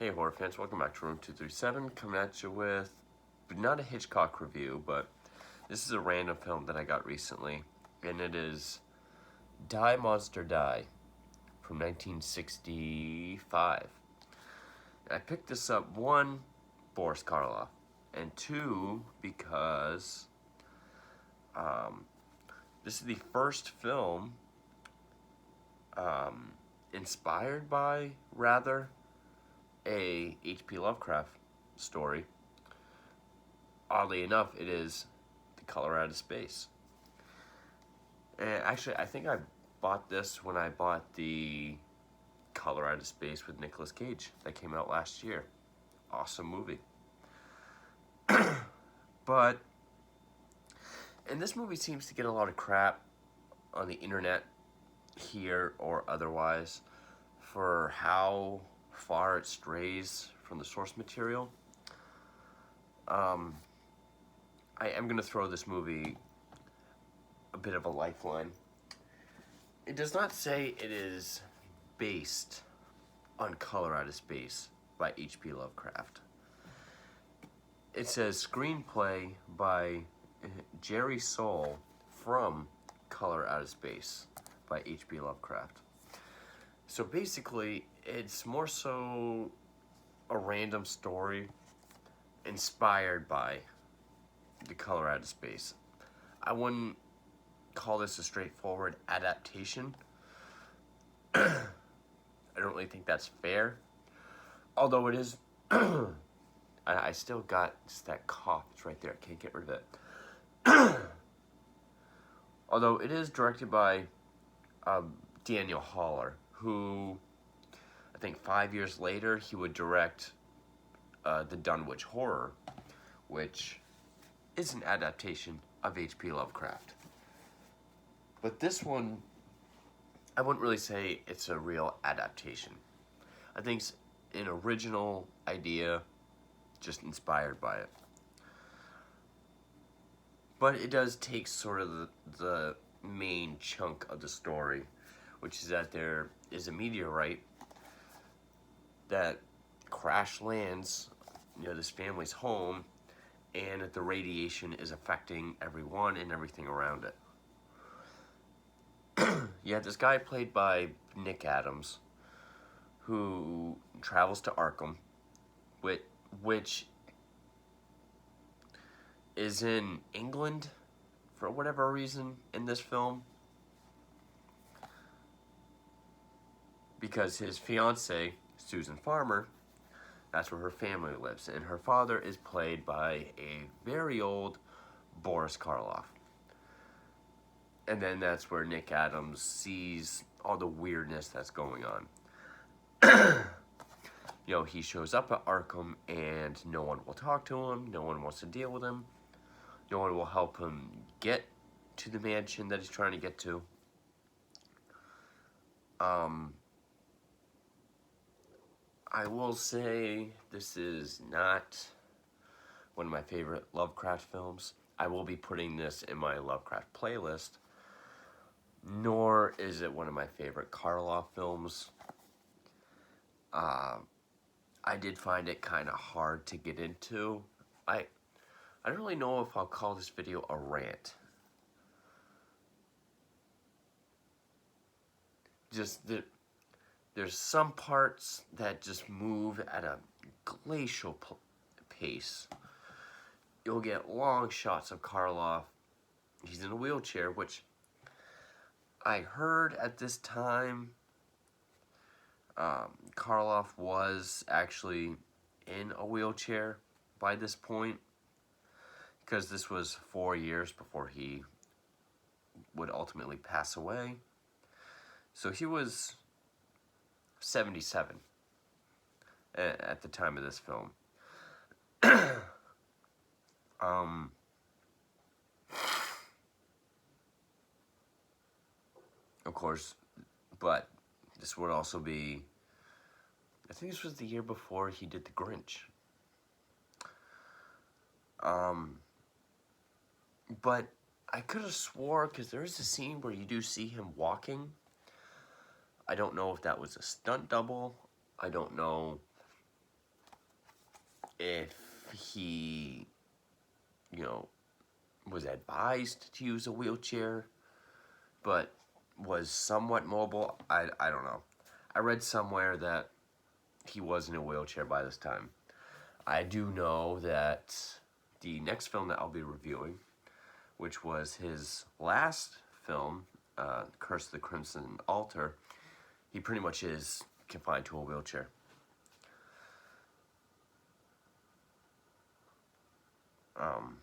Hey horror fans, welcome back to Room 237, coming at you with not a Hitchcock review, but this is a random film that I got recently, and it is Die Monster Die from 1965. I picked this up, one, Boris Karloff, and two, because this is the first film inspired by, rather, a H.P. Lovecraft story. Oddly enough, it is The Color Out of Space. And actually, I think I bought this when I bought the Color Out of Space with Nicolas Cage that came out last year. Awesome movie. But, and this movie seems to get a lot of crap on the internet here or otherwise for how far it strays from the source material. I am going to throw this movie a bit of a lifeline. It does not say it is based on Color Out of Space by H.P. Lovecraft. It says screenplay by Jerry Soule from Color Out of Space by H.P. Lovecraft. So basically, it's more so a random story inspired by The Color Out of Space. I wouldn't call this a straightforward adaptation. I don't really think that's fair. Although it is, I still got just that cough. It's right there. I can't get rid of it. Although it is directed by Daniel Haller, who I think 5 years later he would direct The Dunwich Horror, which is an adaptation of H.P. Lovecraft. But this one, I wouldn't really say it's a real adaptation. I think it's an original idea, just inspired by it. But it does take sort of the main chunk of the story, which is that there is a meteorite that crash lands near this family's home, and that the radiation is affecting everyone and everything around it. Yeah, this guy played by Nick Adams, who travels to Arkham, which is in England for whatever reason in this film, because his fiancée, Susan Farmer, that's where her family lives, and her father is played by a very old Boris Karloff. And then that's where Nick Adams sees all the weirdness that's going on. You know, he shows up at Arkham and no one will talk to him, no one wants to deal with him, no one will help him get to the mansion that he's trying to get to. I will say this is not one of my favorite Lovecraft films. I will be putting this in my Lovecraft playlist, nor is it one of my favorite Karloff films. I did find it kind of hard to get into. I don't really know if I'll call this video a rant. Just that there's some parts that just move at a glacial pace. You'll get long shots of Karloff. He's in a wheelchair, which I heard at this time Karloff was actually in a wheelchair by this point, because this was 4 years before he would ultimately pass away. So he was 77 at the time of this film. Of course, but this would also be, I think this was the year before he did The Grinch. But I could have swore, because there is a scene where you do see him walking. I don't know if that was a stunt double. I don't know if he, you know, was advised to use a wheelchair, but was somewhat mobile. I don't know. I read somewhere that he was in a wheelchair by this time. I do know that the next film that I'll be reviewing, which was his last film, Curse of the Crimson Altar, he pretty much is confined to a wheelchair. Um,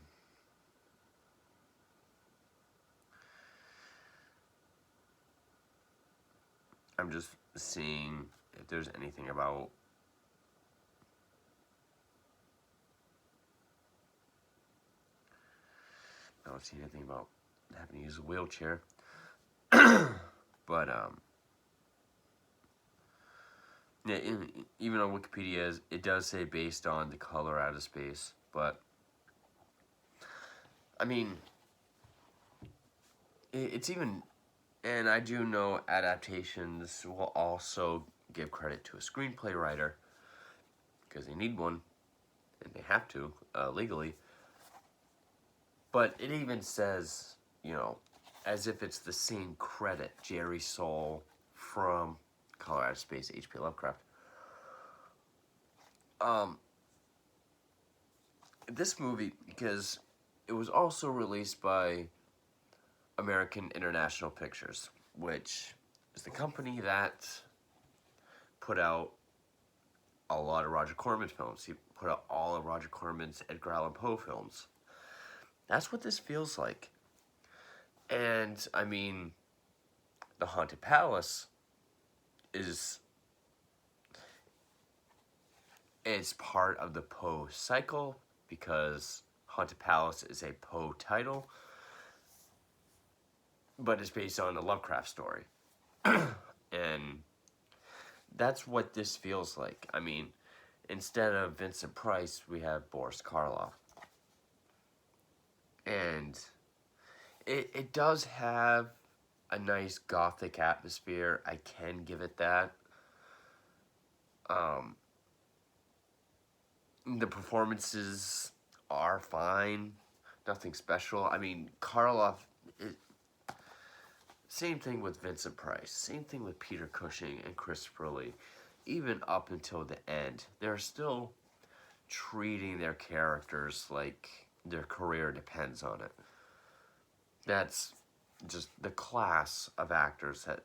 I'm just seeing if there's anything about. I don't see anything about having to use a wheelchair, but yeah, even on Wikipedia, it does say based on The Color Out of Space, but I mean, it's even, and I do know adaptations will also give credit to a screenplay writer because they need one and they have to legally. But it even says, you know, as if it's the same credit, Jerry Soule from Color Out of Space, H.P. Lovecraft. Um, this movie, because it was also released by American International Pictures, which is the company that put out a lot of Roger Corman films. He put out all of Roger Corman's Edgar Allan Poe films. That's what this feels like. And, I mean, The Haunted Palace is part of the Poe cycle because Haunted Palace is a Poe title, but it's based on a Lovecraft story. And that's what this feels like. I mean, instead of Vincent Price, we have Boris Karloff. And it does have a nice gothic atmosphere. I can give it that. Um, the performances are fine. Nothing special. I mean, Karloff, same thing with Vincent Price. Same thing with Peter Cushing and Christopher Lee. Even up until the end, they're still treating their characters like their career depends on it. That's just the class of actors that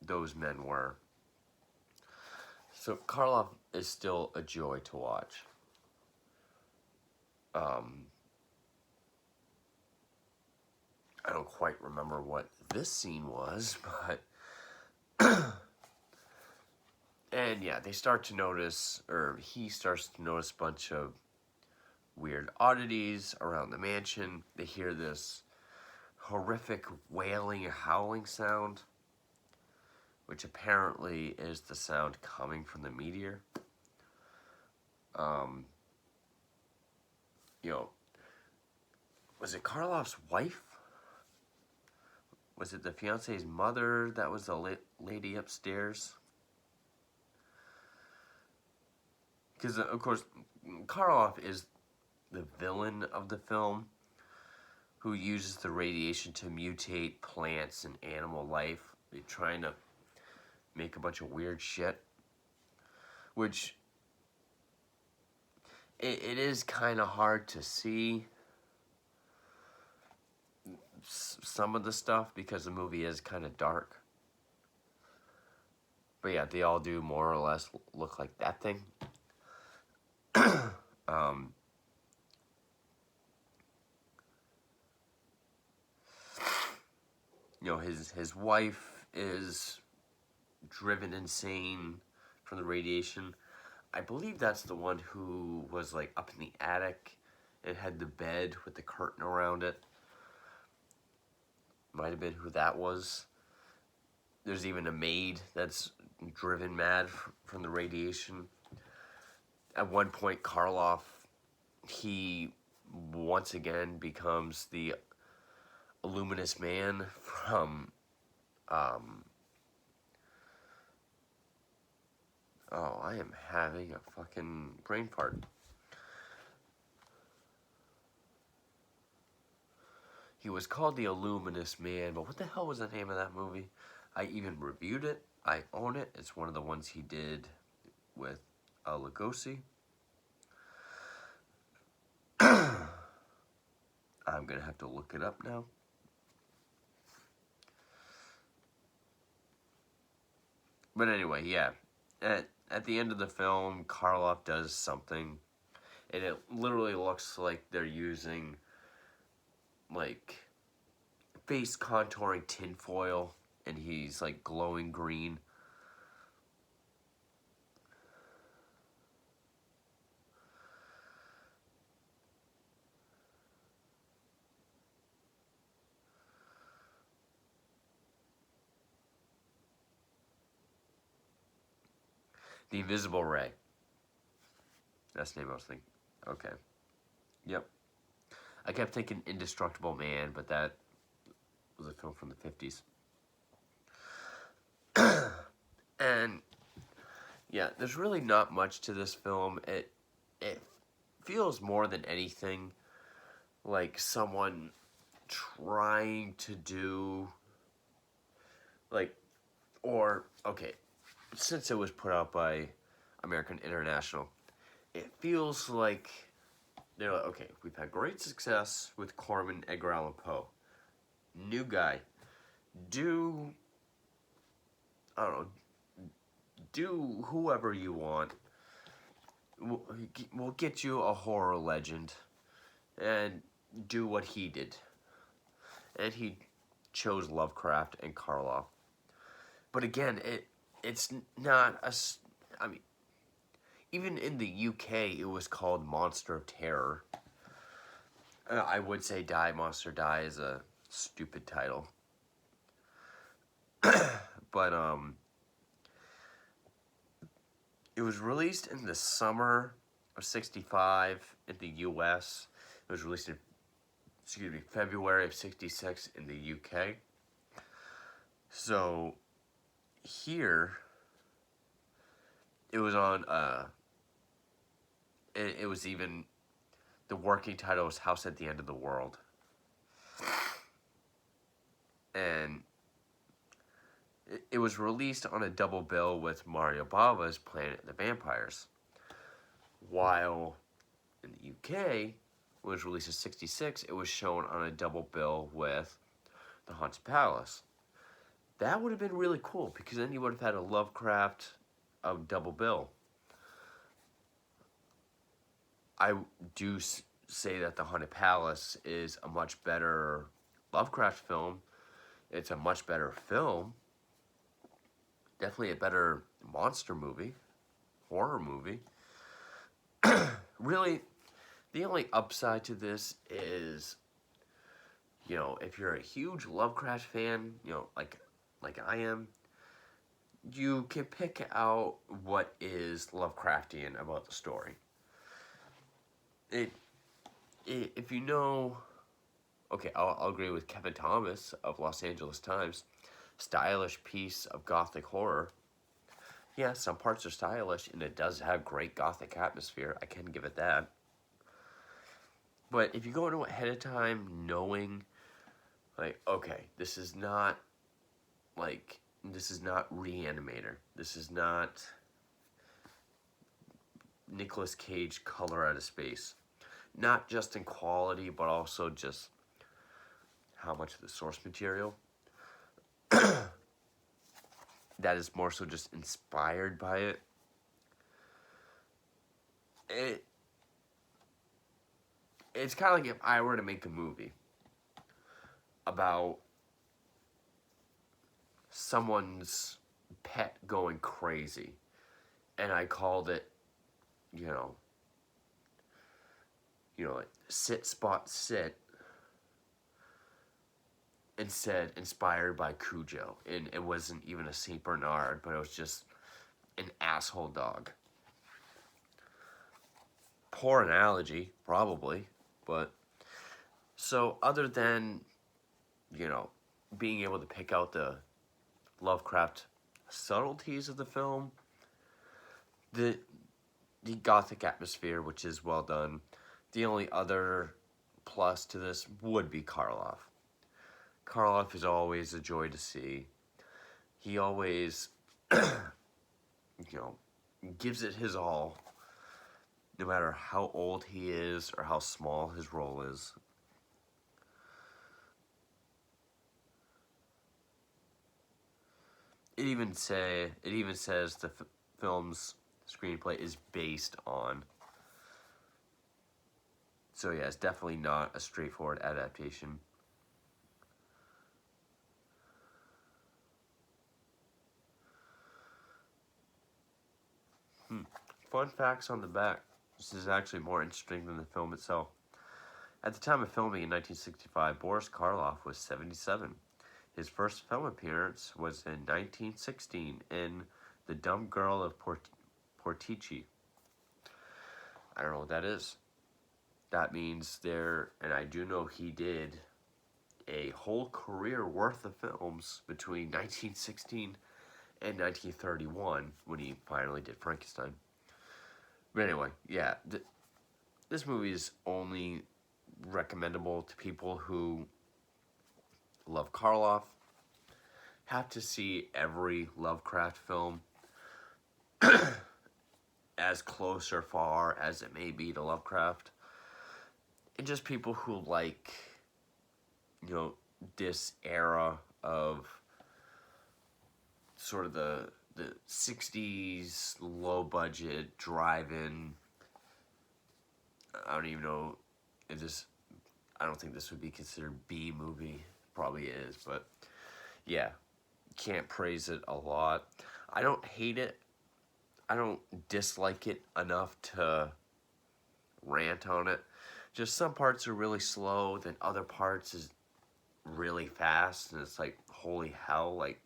those men were. So Karloff is still a joy to watch. I don't quite remember what this scene was, but and yeah, they start to notice, or he starts to notice a bunch of weird oddities around the mansion. They hear this horrific wailing and howling sound, which apparently is the sound coming from the meteor. Um, you know, was it Karloff's wife? Was it the fiance's mother that was the lady upstairs? Because, of course, Karloff is the villain of the film who uses the radiation to mutate plants and animal life. They're trying to make a bunch of weird shit. Which, it is kind of hard to see some of the stuff because the movie is kind of dark. But yeah, they all do more or less look like that thing. um, you know, his wife is driven insane from the radiation. I believe that's the one who was like up in the attic and had the bed with the curtain around it. Might have been who that was. There's even a maid that's driven mad from the radiation. At one point, Karloff, he once again becomes the Illuminous Man from Oh, I am having a fucking brain fart. He was called the Illuminous Man, but what the hell was the name of that movie? I even reviewed it. I own it. It's one of the ones he did with Lugosi. I'm gonna have to look it up now. But anyway, yeah. At the end of the film, Karloff does something, and it literally looks like they're using like face contouring tinfoil, and he's like glowing green. The Invisible Ray. That's the name I was thinking. Okay. Yep. I kept thinking Indestructible Man, but that was a film from the 50s. And yeah, there's really not much to this film. It feels more than anything like someone trying to do like, or okay, since it was put out by American International, it feels like they're like, okay, we've had great success with Corman, Edgar Allan Poe. New guy, do I don't know, do whoever you want. We'll get you a horror legend, and do what he did. And he chose Lovecraft and Karloff. But again, it's not a. I mean, even in the UK, it was called Monster of Terror. I would say Die Monster Die is a stupid title. But it was released in the summer of '65 in the US. It was released in, excuse me, February of '66 in the UK. So here it was on it was even, the working title was House at the End of the World. And it was released on a double bill with Mario Bava's Planet of the Vampires. While in the UK, it was released in '66, it was shown on a double bill with The Haunted Palace. That would have been really cool, because then you would have had a Lovecraft double bill. I do say that The Haunted Palace is a much better Lovecraft film. It's a much better film. Definitely a better monster movie, horror movie. Really, the only upside to this is, you know, if you're a huge Lovecraft fan, you know, like I am, you can pick out what is Lovecraftian about the story. It if you know, okay, I'll agree with Kevin Thomas of Los Angeles Times, stylish piece of gothic horror. Yeah, some parts are stylish, and it does have great gothic atmosphere. I can give it that. But if you go into it ahead of time knowing, like, okay, this is not Reanimator. This is not Nicolas Cage Color Out of Space. Not just in quality, but also just how much of the source material that is more so just inspired by it. It's kind of like if I were to make a movie about someone's pet going crazy, and I called it, you know, like Sit Spot Sit, and said inspired by Cujo, and it wasn't even a Saint Bernard, but it was just an asshole dog. Poor analogy, probably, but so other than, you know, being able to pick out the Lovecraft subtleties of the film, the gothic atmosphere, which is well done. The only other plus to this would be Karloff. Karloff is always a joy to see. He always, you know, gives it his all, no matter how old he is or how small his role is. It even says the film's screenplay is based on. So yeah, it's definitely not a straightforward adaptation. Fun facts on the back. This is actually more interesting than the film itself. At the time of filming in 1965, Boris Karloff was 77. His first film appearance was in 1916 in The Dumb Girl of Portici. I don't know what that is. That means and I do know he did a whole career worth of films between 1916 and 1931 when he finally did Frankenstein. But anyway, yeah, this movie is only recommendable to people who love Karloff, have to see every Lovecraft film, as close or far as it may be to Lovecraft, and just people who like, this era of sort of the 60s low budget drive-in. I don't even know if this, I don't think this would be considered B movie. Probably is, but yeah, can't praise it a lot. I don't hate it. I don't dislike it enough to rant on it. Just some parts are really slow, then other parts is really fast, and it's like, holy hell, like,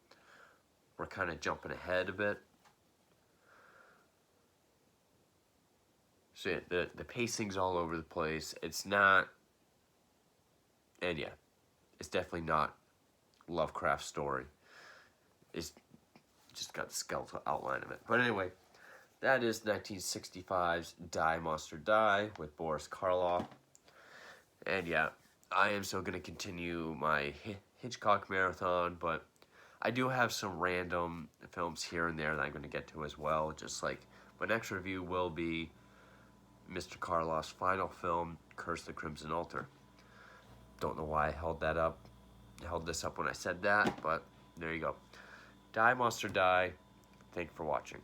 we're kind of jumping ahead a bit. So yeah, the pacing's all over the place. It's not, and yeah, it's definitely not Lovecraft story. It's just got the skeletal outline of it. But anyway, that is 1965's Die Monster Die with Boris Karloff. And yeah, I am still going to continue my Hitchcock marathon, but I do have some random films here and there that I'm going to get to as well. Just like my next review will be Mr. Karloff's final film, Curse the Crimson Altar. Don't know why I held this up when I said that, but there you go. Die Monster Die. Thank you for watching.